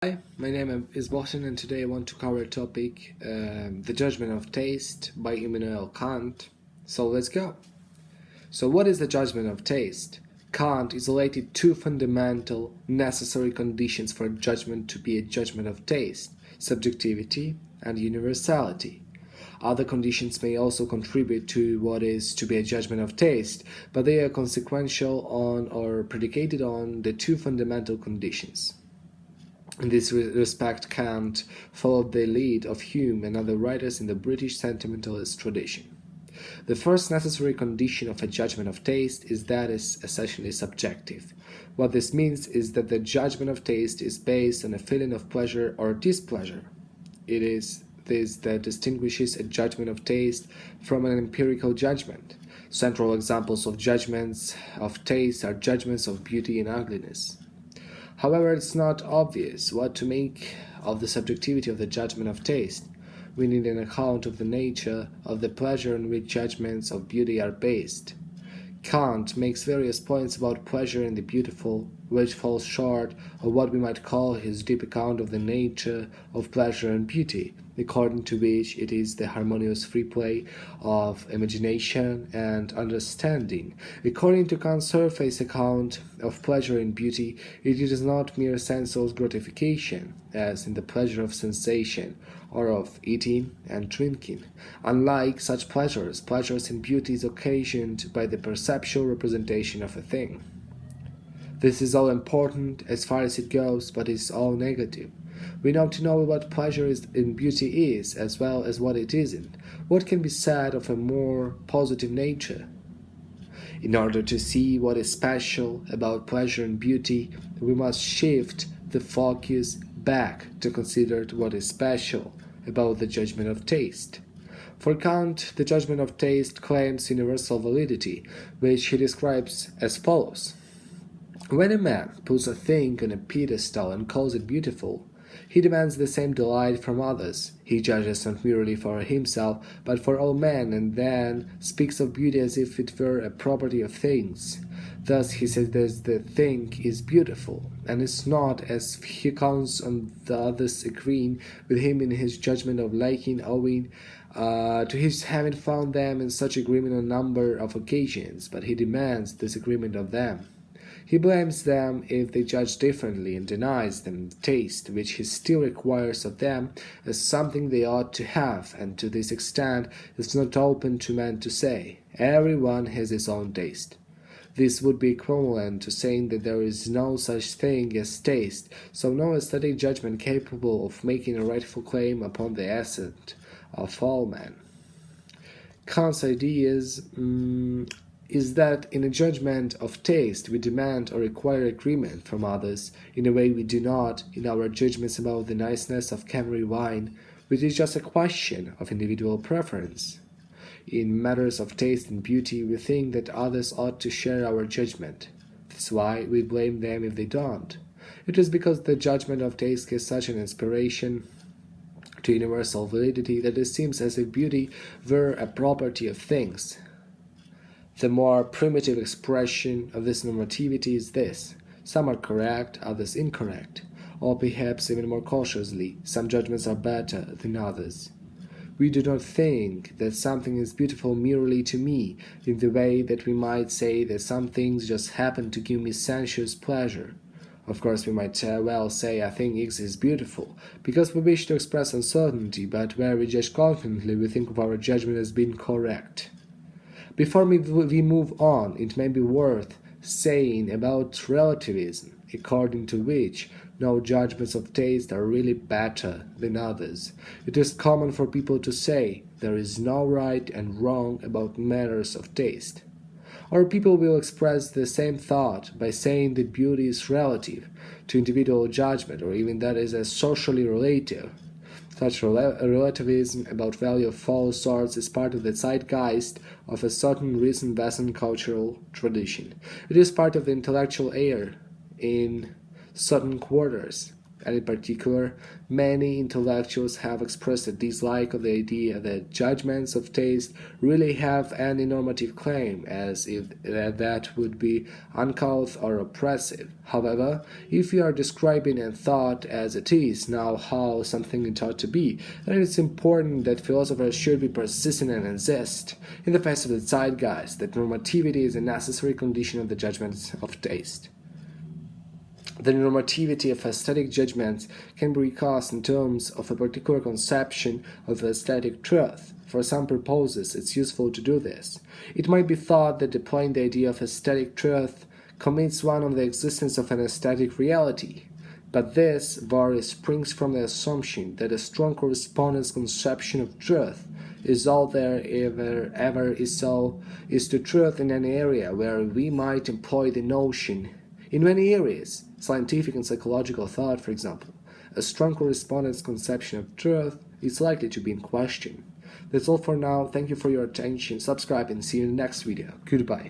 Hi, my name is Boston, and today I want to cover a topic, the judgment of taste by Immanuel Kant. So let's go. So what is the judgment of taste? Kant isolated two fundamental, necessary conditions for judgment to be a judgment of taste: subjectivity and universality. Other conditions may also contribute to what is to be a judgment of taste, but they are consequential on or predicated on the two fundamental conditions. In this respect, Kant followed the lead of Hume and other writers in the British sentimentalist tradition. The first necessary condition of a judgment of taste is that it is essentially subjective. What this means is that the judgment of taste is based on a feeling of pleasure or displeasure. It is this that distinguishes a judgment of taste from an empirical judgment. Central examples of judgments of taste are judgments of beauty and ugliness. However, it's not obvious what to make of the subjectivity of the judgment of taste. We need an account of the nature of the pleasure on which judgments of beauty are based. Kant makes various points about pleasure in the beautiful, which falls short of what we might call his deep account of the nature of pleasure and beauty, according to which it is the harmonious free play of imagination and understanding. According to Kant's surface account of pleasure and beauty, it is not mere sensual gratification, as in the pleasure of sensation, or of eating and drinking. Unlike such pleasures, pleasures in beauty is occasioned by the perceptual representation of a thing. This is all important as far as it goes, but is all negative. We know to know what pleasure in beauty is, as well as what it isn't. What can be said of a more positive nature? In order to see what is special about pleasure and beauty, we must shift the focus back to consider what is special about the judgment of taste. For Kant, the judgment of taste claims universal validity, which he describes as follows. When a man puts a thing on a pedestal and calls it beautiful, he demands the same delight from others. He judges not merely for himself, but for all men, and then speaks of beauty as if it were a property of things. Thus he says that the thing is beautiful, and is not, as he counts on the others agreeing with him in his judgment of liking owing to his having found them in such agreement on a number of occasions, but he demands this agreement of them. He blames them if they judge differently and denies them the taste which he still requires of them as something they ought to have, and to this extent is not open to men to say, "Every one has his own taste." This would be equivalent to saying that there is no such thing as taste, so no aesthetic judgment capable of making a rightful claim upon the essence of all men. Kant's ideas is that in a judgment of taste we demand or require agreement from others in a way we do not in our judgments about the niceness of Camry wine, which is just a question of individual preference. In matters of taste and beauty we think that others ought to share our judgment. That's why we blame them if they don't. It is because the judgment of taste has such an aspiration to universal validity that it seems as if beauty were a property of things. The more primitive expression of this normativity is this: some are correct, others incorrect, or perhaps even more cautiously, some judgments are better than others. We do not think that something is beautiful merely to me, in the way that we might say that some things just happen to give me sensuous pleasure. Of course, we might well say a thing X is beautiful, because we wish to express uncertainty, but where we judge confidently, we think of our judgment as being correct. Before we move on, it may be worth saying about relativism, according to which no judgments of taste are really better than others. It is common for people to say there is no right and wrong about matters of taste. Or people will express the same thought by saying that beauty is relative to individual judgment, or even that it is socially relative. Such relativism about value of all sorts is part of the zeitgeist of a certain recent Western cultural tradition. It is part of the intellectual air in certain quarters, and in particular, many intellectuals have expressed a dislike of the idea that judgments of taste really have any normative claim, as if that would be uncouth or oppressive. However, if you are describing a thought as it is now how something is thought to be, then it's important that philosophers should be persistent and insist, in the face of the zeitgeist, that normativity is a necessary condition of the judgments of taste. The normativity of aesthetic judgments can be recast in terms of a particular conception of aesthetic truth. For some purposes, it's useful to do this. It might be thought that deploying the idea of aesthetic truth commits one on the existence of an aesthetic reality. But this vary springs from the assumption that a strong correspondence conception of truth is all there ever is to truth in an area where we might employ the notion. In many areas, scientific and psychological thought, for example, a strong correspondence conception of truth is likely to be in question. That's all for now. Thank you for your attention. Subscribe and see you in the next video. Goodbye.